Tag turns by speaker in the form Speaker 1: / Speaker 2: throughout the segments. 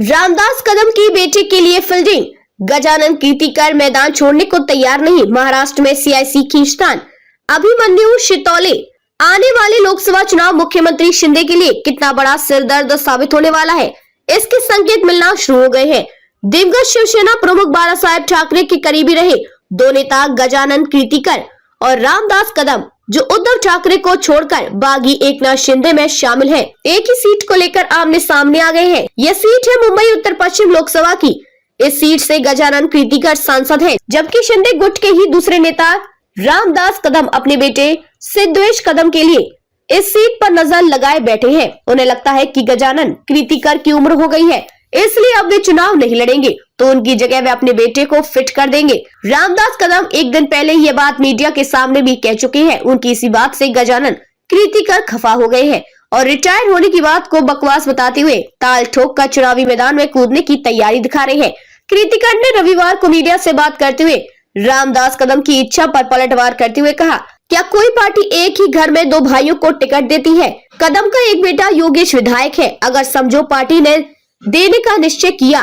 Speaker 1: रामदास कदम की बेटे के लिए फील्डिंग, गजानन कीर्तिकर मैदान छोड़ने को तैयार नहीं। महाराष्ट्र में सियासी खींचतान, अभिमन्यु शितोले। आने वाले लोकसभा चुनाव मुख्यमंत्री शिंदे के लिए कितना बड़ा सिरदर्द साबित होने वाला है, इसके संकेत मिलना शुरू हो गए हैं। दिवंगत शिवसेना प्रमुख बालासाहेब ठाकरे के करीबी रहे दो नेता गजानन कीर्तिकर और रामदास कदम, जो उद्धव ठाकरे को छोड़कर बागी एकनाथ शिंदे में शामिल हैं, एक ही सीट को लेकर आमने सामने आ गए हैं। यह सीट है मुंबई उत्तर पश्चिम लोकसभा की। इस सीट से गजानन कीर्तिकर सांसद हैं, जबकि शिंदे गुट के ही दूसरे नेता रामदास कदम अपने बेटे सिद्धेश कदम के लिए इस सीट पर नजर लगाए बैठे हैं। उन्हें लगता है कि गजानन कीर्तिकर की उम्र हो गई है, इसलिए अब वे चुनाव नहीं लड़ेंगे, तो उनकी जगह वे अपने बेटे को फिट कर देंगे। रामदास कदम एक दिन पहले ये बात मीडिया के सामने भी कह चुके हैं। उनकी इसी बात से गजानन कीर्तिकर खफा हो गए हैं और रिटायर होने की बात को बकवास बताते हुए ताल ठोक कर चुनावी मैदान में कूदने की तैयारी दिखा रहे हैं। कीर्तिकर ने रविवार को मीडिया से बात करते हुए रामदास कदम की इच्छा पर पलटवार करते हुए कहा, क्या कोई पार्टी एक ही घर में दो भाइयों को टिकट देती है? कदम का एक बेटा योगेश विधायक है। अगर समझो पार्टी ने देने का निश्चय किया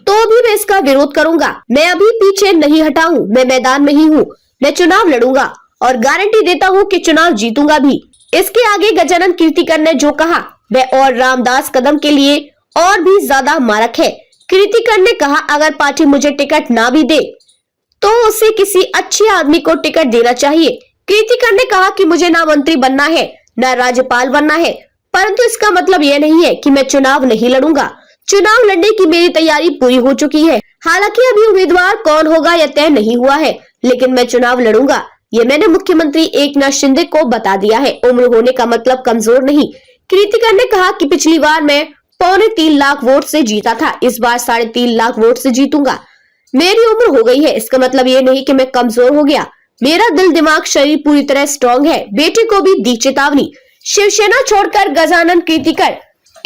Speaker 1: तो भी मैं इसका विरोध करूंगा। मैं अभी पीछे नहीं हटा हूँ, मैं मैदान में ही हूँ। मैं चुनाव लड़ूंगा और गारंटी देता हूँ कि चुनाव जीतूंगा भी। इसके आगे गजानन कीर्तिकर ने जो कहा वह और रामदास कदम के लिए और भी ज्यादा मारक है। कीर्तिकर ने कहा, अगर पार्टी मुझे टिकट ना भी दे तो उसे किसी अच्छे आदमी को टिकट देना चाहिए। कीर्तिकर ने कहा कि मुझे ना मंत्री बनना है ना राज्यपाल बनना है, परंतु इसका मतलब यह नहीं है कि मैं चुनाव नहीं लड़ूंगा। चुनाव लड़ने की मेरी तैयारी पूरी हो चुकी है। हालांकि अभी उम्मीदवार कौन होगा यह तय नहीं हुआ है, लेकिन मैं चुनाव लड़ूंगा, ये मैंने मुख्यमंत्री एकनाथ शिंदे को बता दिया है। उम्र होने का मतलब कमजोर नहीं। कीर्तिकर ने कहा कि पिछली बार मैं 3.25 लाख वोट से जीता था, इस बार 3.5 लाख वोट से जीतूंगा। मेरी उम्र हो गई है, इसका मतलब ये नहीं कि मैं कमजोर हो गया। मेरा दिल दिमाग शरीर पूरी तरह स्ट्रॉन्ग है। बेटे को भी दी चेतावनी। शिवसेना छोड़कर गजानन कीर्तिकर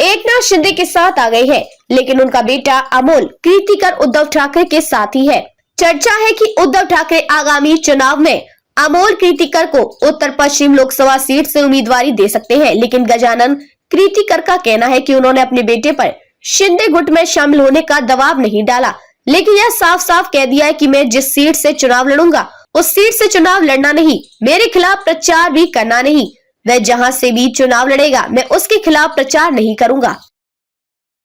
Speaker 1: एकनाथ शिंदे के साथ आ गए हैं, लेकिन उनका बेटा अमोल कीर्तिकर उद्धव ठाकरे के साथ ही है। चर्चा है कि उद्धव ठाकरे आगामी चुनाव में अमोल कीर्तिकर को उत्तर पश्चिम लोकसभा सीट से उम्मीदवारी दे सकते हैं, लेकिन गजानन कीर्तिकर का कहना है कि उन्होंने अपने बेटे पर शिंदे गुट में शामिल होने का दबाव नहीं डाला, लेकिन यह साफ साफ कह दिया है कि मैं जिस सीट से चुनाव लड़ूंगा उस सीट से चुनाव लड़ना नहीं, मेरे खिलाफ प्रचार भी करना नहीं। वह जहां से भी चुनाव लड़ेगा मैं उसके खिलाफ प्रचार नहीं करूंगा।